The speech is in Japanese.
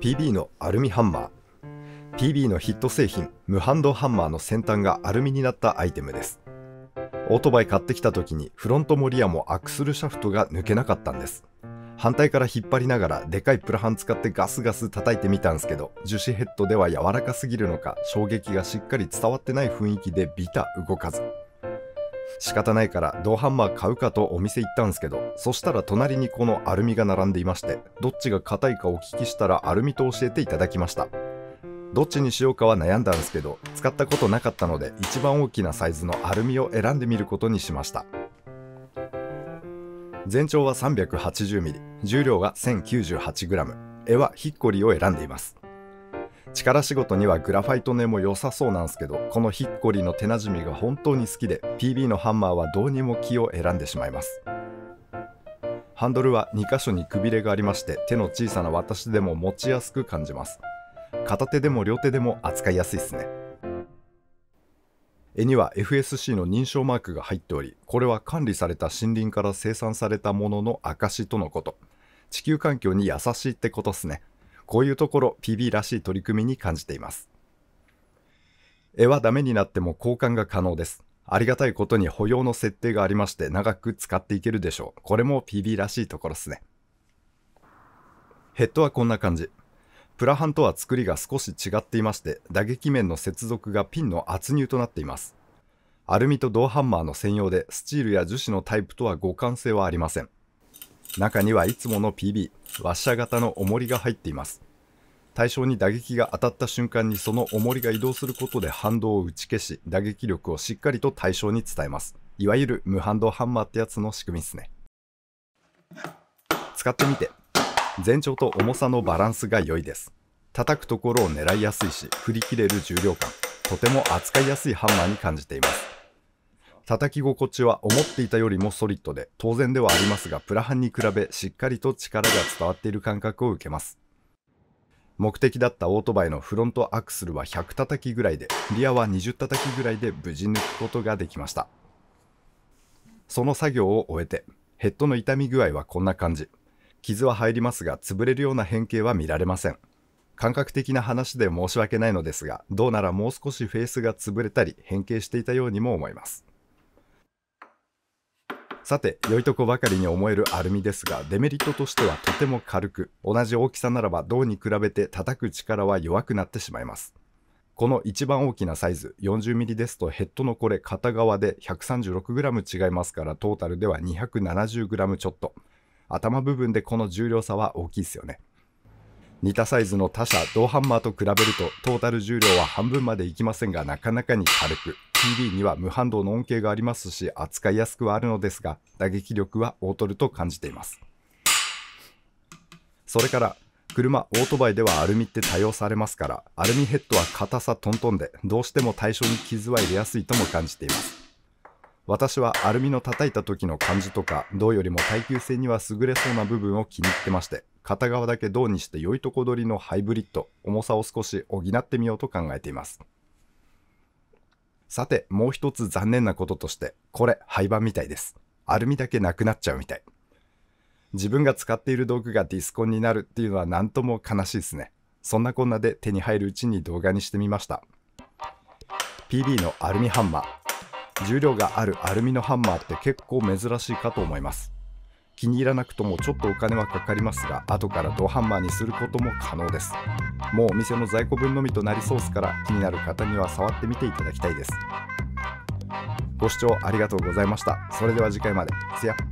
PB のアルミハンマー。 PB のヒット製品無反動ハンマーの先端がアルミになったアイテムです。オートバイ買ってきた時にフロントもリアもアクスルシャフトが抜けなかったんです。反対から引っ張りながらでかいプラハン使ってガスガス叩いてみたんですけど、樹脂ヘッドでは柔らかすぎるのか衝撃がしっかり伝わってない雰囲気でビタ動かず。仕方ないから銅ハンマー買うかとお店行ったんですけど、そしたら隣にこのアルミが並んでいまして、どっちが硬いかお聞きしたらアルミと教えていただきました。どっちにしようかは悩んだんですけど、使ったことなかったので一番大きなサイズのアルミを選んでみることにしました。全長は 380mm、 重量が 1098g、 柄はヒッコリーを選んでいます。力仕事にはグラファイト根も良さそうなんですけど、このヒッコリーの手なじみが本当に好きで PB のハンマーはどうにも木を選んでしまいます。ハンドルは2箇所にくびれがありまして、手の小さな私でも持ちやすく感じます。片手でも両手でも扱いやすいですね。柄には FSC の認証マークが入っており、これは管理された森林から生産されたものの証とのこと。地球環境に優しいってことっすね。こういうところ PB らしい取り組みに感じています。柄はダメになっても交換が可能です。ありがたいことに保養の設定がありまして、長く使っていけるでしょう。これも PB らしいところっすね。ヘッドはこんな感じ。プラハンとは作りが少し違っていまして、打撃面の接続がピンの圧入となっています。アルミと銅ハンマーの専用で、スチールや樹脂のタイプとは互換性はありません。中にはいつもの PB、ワッシャー型の重りが入っています。対象に打撃が当たった瞬間にその重りが移動することで反動を打ち消し、打撃力をしっかりと対象に伝えます。いわゆる無反動ハンマーってやつの仕組みですね。使ってみて。全長と重さのバランスが良いです。叩くところを狙いやすいし、振り切れる重量感。とても扱いやすいハンマーに感じています。叩き心地は思っていたよりもソリッドで、当然ではありますが、プラハンに比べしっかりと力が伝わっている感覚を受けます。目的だったオートバイのフロントアクスルは100叩きぐらいで、リアは20叩きぐらいで無事抜くことができました。その作業を終えて、ヘッドの傷み具合はこんな感じ。傷は入りますが、潰れるような変形は見られません。感覚的な話で申し訳ないのですが、どうならもう少しフェースが潰れたり変形していたようにも思います。さて、良いとこばかりに思えるアルミですが、デメリットとしてはとても軽く、同じ大きさならば銅に比べて叩く力は弱くなってしまいます。この一番大きなサイズ 40mm ですと、ヘッドのこれ片側で 136g 違いますから、トータルでは 270g ちょっと。頭部分でこの重量差は大きいですよね。似たサイズの他社銅ハンマーと比べるとトータル重量は半分までいきませんが、なかなかに軽く、 PB には無反動の恩恵がありますし、扱いやすくはあるのですが、打撃力は劣ると感じています。それから車、オートバイではアルミって多用されますから、アルミヘッドは硬さトントンで、どうしても対象に傷は入れやすいとも感じています。私はアルミの叩いた時の感じとか、銅よりも耐久性には優れそうな部分を気に入ってまして、片側だけ銅にして良いとこ取りのハイブリッド、重さを少し補ってみようと考えています。さて、もう一つ残念なこととして、これ廃盤みたいです。アルミだけなくなっちゃうみたい。自分が使っている道具がディスコンになるっていうのは何とも悲しいですね。そんなこんなで手に入るうちに動画にしてみました。PB のアルミハンマー。重量があるアルミのハンマーって結構珍しいかと思います。気に入らなくともちょっとお金はかかりますが、後から銅ハンマーにすることも可能です。もうお店の在庫分のみとなりそうですから、気になる方には触ってみていただきたいです。ご視聴ありがとうございました。それでは次回まで。See ya。